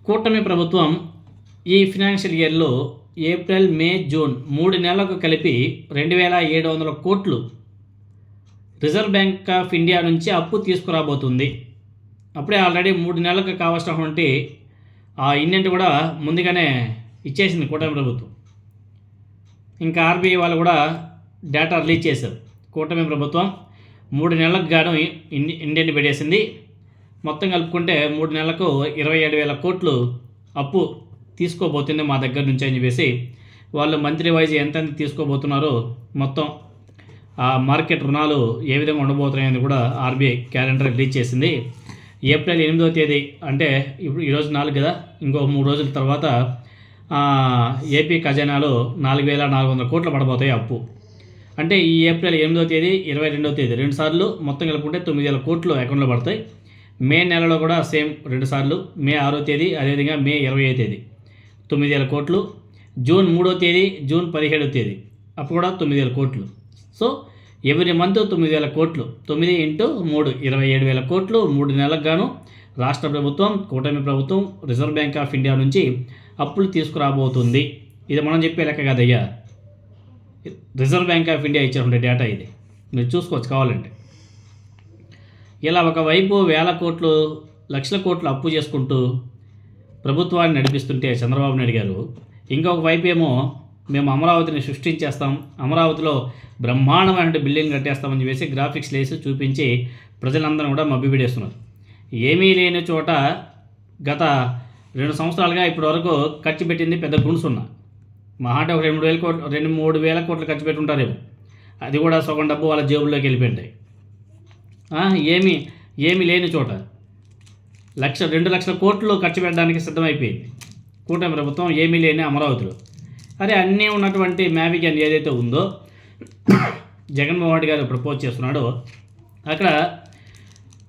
కూటమి ప్రభుత్వం ఈ ఫినాన్షియల్ ఇయర్లో ఏప్రిల్, మే, జూన్ 3 నెలలకు కలిపి 2,700 కోట్లు రిజర్వ్ బ్యాంక్ ఆఫ్ ఇండియా నుంచి అప్పు తీసుకురాబోతుంది. అప్పుడే ఆల్రెడీ 3 నెలలకు కావాల్సినటువంటి ఆ ఇండెంట్ కూడా ముందుగానే ఇచ్చేసింది కూటమి ప్రభుత్వం. ఇంకా ఆర్బీఐ వాళ్ళు కూడా డేటా రిలీజ్ చేశారు. కూటమి ప్రభుత్వం 3 నెలలకు గాను ఇండెంట్ పెట్టేసింది. మొత్తం కలుపుకుంటే 3 నెలలకు 27,000 కోట్లు అప్పు తీసుకోబోతుంది మా దగ్గర నుంచి అని చెప్పేసి వాళ్ళు మంత్లీ వైజ్ ఎంత తీసుకోబోతున్నారో, మొత్తం ఆ మార్కెట్ రుణాలు ఏ విధంగా ఉండబోతున్నాయని కూడా ఆర్బీఐ క్యాలెండర్ రిలీజ్ చేసింది. ఏప్రిల్ 8వ తేదీ అంటే ఇప్పుడు ఈరోజు 4 కదా, ఇంకో 3 రోజుల తర్వాత ఏపీ ఖజానాలో 4,400 కోట్లు పడబోతాయి అప్పు. అంటే ఈ ఏప్రిల్ 8వ తేదీ, 22వ తేదీ 2 సార్లు మొత్తం కలుపుకుంటే 9,000 కోట్లు అకౌంట్లో పడతాయి. మే నెలలో కూడా సేమ్ 2 సార్లు, మే 6వ తేదీ, అదేవిధంగా మే 25వ తేదీ 9,000 కోట్లు. జూన్ 3వ తేదీ, జూన్ 17వ తేదీ అప్పుడు కూడా 9,000 కోట్లు. సో ఎవ్రీ మంత్ 9,000 కోట్లు, 9 × 3 27,000 కోట్లు 3 నెలలకు గాను రాష్ట్ర ప్రభుత్వం, కూటమి ప్రభుత్వం రిజర్వ్ బ్యాంక్ ఆఫ్ ఇండియా నుంచి అప్పులు తీసుకురాబోతుంది. ఇది మనం చెప్పే లెక్క కాదయ్యా, రిజర్వ్ బ్యాంక్ ఆఫ్ ఇండియా ఇచ్చినటువంటి డేటా ఇది, మీరు చూసుకోవచ్చు కావాలంటే. ఇలా ఒకవైపు వేల కోట్లు, లక్షల కోట్లు అప్పు చేసుకుంటూ ప్రభుత్వాన్ని నడిపిస్తుంటే చంద్రబాబు నాయుడు గారు, ఇంకొక వైపు ఏమో మేము అమరావతిని సృష్టించేస్తాం, అమరావతిలో బ్రహ్మాండమైన బిల్డింగ్ కట్టేస్తామని చెప్పేసి గ్రాఫిక్స్ లేసి చూపించి ప్రజలందరూ కూడా మభ్యపెట్టేస్తున్నారు. ఏమీ లేని చోట గత 2 సంవత్సరాలుగా ఇప్పటి వరకు ఖర్చు పెట్టింది పెద్ద గుణసున్నా. మహా అంటే ఒక 2-3 వేల కోట్లు ఖర్చు పెట్టి ఉంటారేమో, అది కూడా సగం డబ్బు వాళ్ళ జేబుల్లోకి వెళ్ళిపోయింటాయి. ఏమీ లేని చోట 2 లక్షల కోట్లు ఖర్చు పెట్టడానికి సిద్ధమైపోయింది కూటమి ప్రభుత్వం, ఏమీ లేని అమరావతిలో. అరే అన్నీ ఉన్నటువంటి మ్యావిగన్ ఏదైతే ఉందో జగన్మోహన్ రెడ్డి గారు ప్రపోజ్ చేస్తున్నాడో, అక్కడ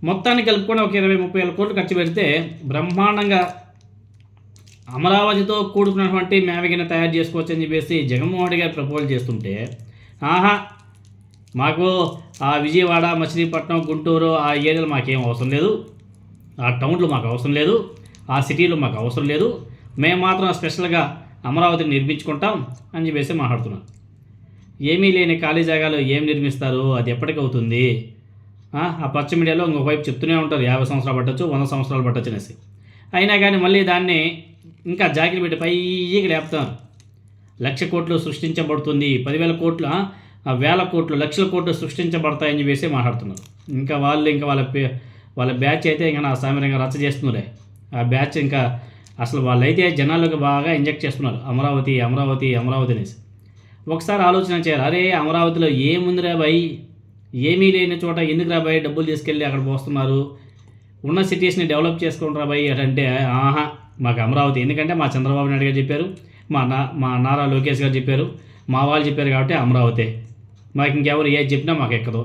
మొత్తాన్ని కలుపుకొని ఒక 20-30 వేల కోట్లు ఖర్చు పెడితే బ్రహ్మాండంగా అమరావతితో కూడుకున్నటువంటి మ్యావిగన్ తయారు చేసుకోవచ్చు అని చెప్పేసి జగన్మోహన్ రెడ్డి గారు ప్రపోజ్ చేస్తుంటే, మాకు ఆ విజయవాడ, మచిలీపట్నం, గుంటూరు ఆ ఏరియాలో మాకేం అవసరం లేదు, ఆ టౌన్లో మాకు అవసరం లేదు, ఆ సిటీలో మాకు అవసరం లేదు, మేము మాత్రం స్పెషల్గా అమరావతిని నిర్మించుకుంటాం అని చెప్పేసి మాట్లాడుతున్నాం. ఏమీ లేని ఖాళీ జాగాలో ఏం నిర్మిస్తారు, అది ఎప్పటికవుతుంది? ఆ పచ్చ మీడియాలో ఇంకొకవైపు చెప్తూనే ఉంటారు 50 సంవత్సరాలు పట్టచ్చు, 100 సంవత్సరాలు పట్టచ్చు అనేసి. అయినా కానీ మళ్ళీ దాన్ని ఇంకా జాకిరి పెట్టి పైకి లేపుతారు. 1,00,000 కోట్లు సృష్టించబడుతుంది, 10,000 కోట్లు, 1,000 కోట్లు, లక్షల కోట్లు సృష్టించబడతాయని చెప్పేసి మాట్లాడుతున్నారు. ఇంకా వాళ్ళ బ్యాచ్ అయితే ఇంకా నా సామరంగా రచ్చ చేస్తున్నారే. ఆ బ్యాచ్ ఇంకా అసలు వాళ్ళైతే జనాలకు బాగా ఇంజెక్ట్ చేస్తున్నారు, అమరావతి అమరావతి అమరావతి అనేసి. ఒకసారి ఆలోచన చేయాలి, అరే అమరావతిలో ఏముందిరా బాయ్, ఏమీ లేని చోట ఎందుకు రా బాయ్ డబ్బులు తీసుకెళ్ళి అక్కడ పోస్తున్నారు, ఉన్న సిటీస్ని డెవలప్ చేసుకుంటారా బాయ్ అంటే, మాకు అమరావతి, ఎందుకంటే మా చంద్రబాబు నాయుడు గారు చెప్పారు, మా నారా లోకేష్ గారు చెప్పారు, మా వాళ్ళు చెప్పారు కాబట్టి అమరావతి, మాకు ఇంకెవరు ఏది చెప్పినా మాకు ఎక్కదు.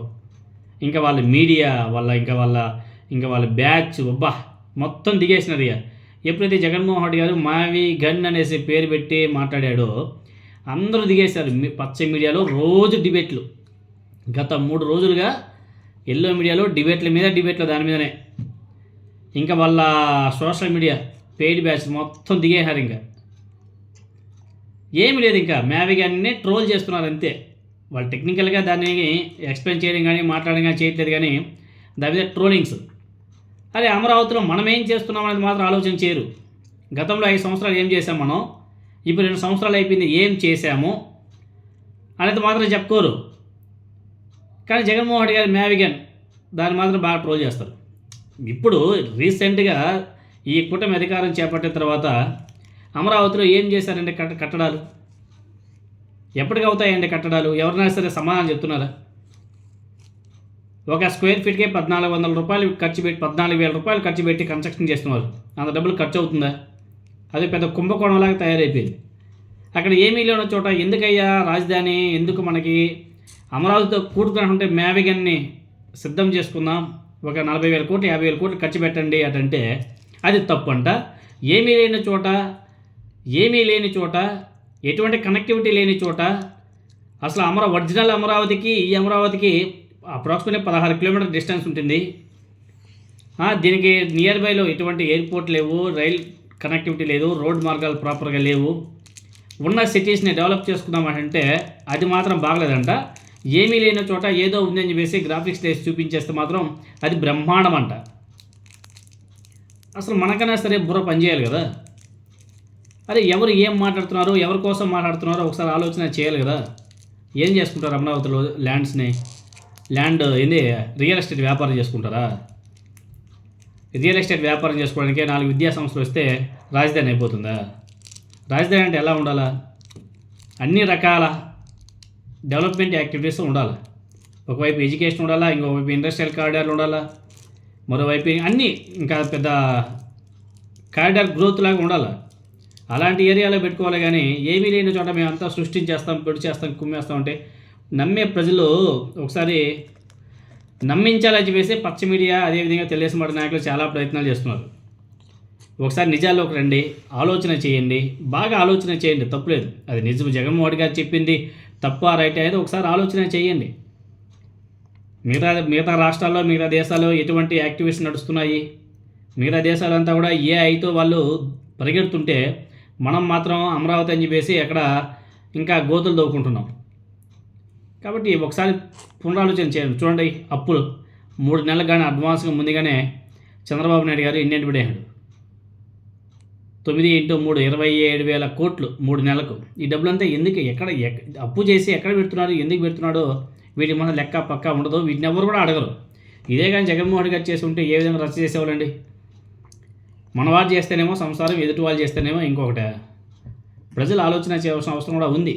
ఇంకా వాళ్ళ మీడియా వాళ్ళ బ్యాచ్ మొత్తం దిగేసినారు. ఇక ఎప్పుడైతే జగన్మోహన్ రెడ్డి గారు మావి గన్ అనేసి పేరు పెట్టి మాట్లాడాడో అందరూ దిగేశారు. పచ్చ మీడియాలో రోజు డిబేట్లు, గత 3 రోజులుగా ఎల్లో మీడియాలో డిబేట్ల దాని మీదనే. ఇంకా వాళ్ళ సోషల్ మీడియా పెయిడ్ బ్యాచ్ మొత్తం దిగేశారు. ఇంకా ఏమి లేదు, ఇంకా మ్యావిగాన్ని ట్రోల్ చేస్తున్నారు అంతే. వాళ్ళు టెక్నికల్గా దాన్ని ఎక్స్ప్లెయిన్ చేయడం కానీ మాట్లాడడం కానీ చేయట్లేదు, కానీ దాని మీద ట్రోలింగ్స్. అరే అమరావతిలో మనం ఏం చేస్తున్నాం అనేది మాత్రం ఆలోచన చేయరు. గతంలో 5 సంవత్సరాలు ఏం చేసాం మనం, ఇప్పుడు 2 సంవత్సరాలు అయిపోయింది ఏం చేశాము అనేది మాత్రం చెప్పుకోరు. కానీ జగన్మోహన్ రెడ్డి గారి మ్యావిగన్ దాన్ని మాత్రం బాగా ట్రోల్ చేస్తారు. ఇప్పుడు రీసెంట్గా ఈ కూటమి అధికారం చేపట్టిన తర్వాత అమరావతిలో ఏం చేశారంటే కట్టడాలు ఎప్పటికి అవుతాయండి కట్టడాలు? ఎవరైనా సరే సమాధానం చెప్తున్నారా? ఒక స్క్వేర్ ఫీట్కే 1,400 రూపాయలు ఖర్చు పెట్టి 14,000 రూపాయలు ఖర్చు పెట్టి కన్స్ట్రక్షన్ చేస్తున్నారు. అంత డబ్బులు ఖర్చు అవుతుందా? అది పెద్ద కుంభకోణంలాగా తయారైపోయింది. అక్కడ ఏమీ లేని చోట ఎందుకయ్యా రాజధాని, ఎందుకు మనకి అమరావతితో కూడుకున్నటువంటి మ్యావిగన్ని సిద్ధం చేసుకుందాం, ఒక 40,000 కోట్లు 50,000 కోట్లు ఖర్చు పెట్టండి అంటే అది తప్పు అంట. ఏమీ లేని చోట ఎటువంటి కనెక్టివిటీ లేని చోట అసలు ఒరిజినల్ అమరావతికి ఈ అమరావతికి అప్రాక్సిమేట్లీ 16 కిలోమీటర్ డిస్టెన్స్ ఉంటుంది. దీనికి నియర్ బైలో ఎటువంటి ఎయిర్పోర్ట్ లేవు, రైల్ కనెక్టివిటీ లేదు, రోడ్ మార్గాలు ప్రాపర్గా లేవు. ఉన్న సిటీస్ని డెవలప్ చేసుకుందామంటే అది మాత్రం బాగలేదంట. ఏమీ లేని చోట ఏదో ఉందని చెప్పేసి గ్రాఫిక్స్ వేసి చూపించేస్తే మాత్రం అది బ్రహ్మాండం అంట. అసలు మనకన్నా సరే బుర్ర పనిచేయాలి కదా. అరే ఎవరు ఏం మాట్లాడుతున్నారో, ఎవరి కోసం మాట్లాడుతున్నారో ఒకసారి ఆలోచన చేయాలి కదా. ఏం చేసుకుంటారు అమరావతిలో ల్యాండ్ ఏంది, రియల్ ఎస్టేట్ వ్యాపారం చేసుకుంటారా? రియల్ ఎస్టేట్ వ్యాపారం చేసుకోవడానికి 4 విద్యా సంస్థలు వస్తే రాజధాని అయిపోతుందా? రాజధాని అంటే ఎలా ఉండాలా? అన్ని రకాల డెవలప్మెంట్ యాక్టివిటీస్ ఉండాలి. ఒకవైపు ఎడ్యుకేషన్ ఉండాలా, ఇంకోవైపు ఇండస్ట్రియల్ కారిడార్లు ఉండాలా, మరోవైపు అన్నీ ఇంకా పెద్ద కారిడార్ గ్రోత్ లాగా ఉండాలి. అలాంటి ఏరియాలో పెట్టుకోవాలి. కానీ ఏమీ లేని చోట మేమంతా సృష్టించేస్తాం, పొడి చేస్తాం, కుమ్మేస్తాం అంటే నమ్మే ప్రజలు ఒకసారి నమ్మించాలని చెప్పేసి పచ్చ మీడియా అదేవిధంగా తెలుగుదేశం పార్టీ నాయకులు చాలా ప్రయత్నాలు చేస్తున్నారు. ఒకసారి నిజాల్లోకి రండి, ఆలోచన చేయండి, బాగా ఆలోచన చేయండి, తప్పులేదు. అది నిజం, జగన్మోహన్ గారు చెప్పింది తప్ప రైట్ అనేది ఒకసారి ఆలోచన చేయండి. మిగతా రాష్ట్రాల్లో, మిగతా దేశాల్లో ఎటువంటి యాక్టివిటీస్ నడుస్తున్నాయి? మిగతా దేశాలంతా కూడా ఏఐతో వాళ్ళు పరిగెడుతుంటే మనం మాత్రం అమరావతి అని చెప్పేసి ఎక్కడ ఇంకా గోతులు దవ్వుకుంటున్నాం. కాబట్టి ఒకసారి పునరాలోచన చేయండి. చూడండి, అప్పులు 3 నెలలకు కానీ అడ్వాన్స్గా ముందుగానే చంద్రబాబు నాయుడు గారు ఇండియన్ పెట్టాడు. 9 × 3 27,000 కోట్లు 3 నెలలకు. ఈ డబ్బులంతా ఎందుకు, ఎక్కడ అప్పు చేసి ఎక్కడ పెడుతున్నారు, ఎందుకు పెడుతున్నాడో వీటి మన లెక్క పక్కా ఉండదు. వీటిని ఎవరు కూడా అడగరు. ఇదే కానీ జగన్మోహన్ గారు చేసి ఉంటే ఏ విధంగా రచ్చ చేసేవాళ్ళండి? మనవాళ్ళు చేస్తేనేమో సంసారం, ఎదుటి వాళ్ళు చేస్తేనేమో ఇంకొకటి. ప్రజలు ఆలోచన చేయాల్సిన అవసరం కూడా ఉంది.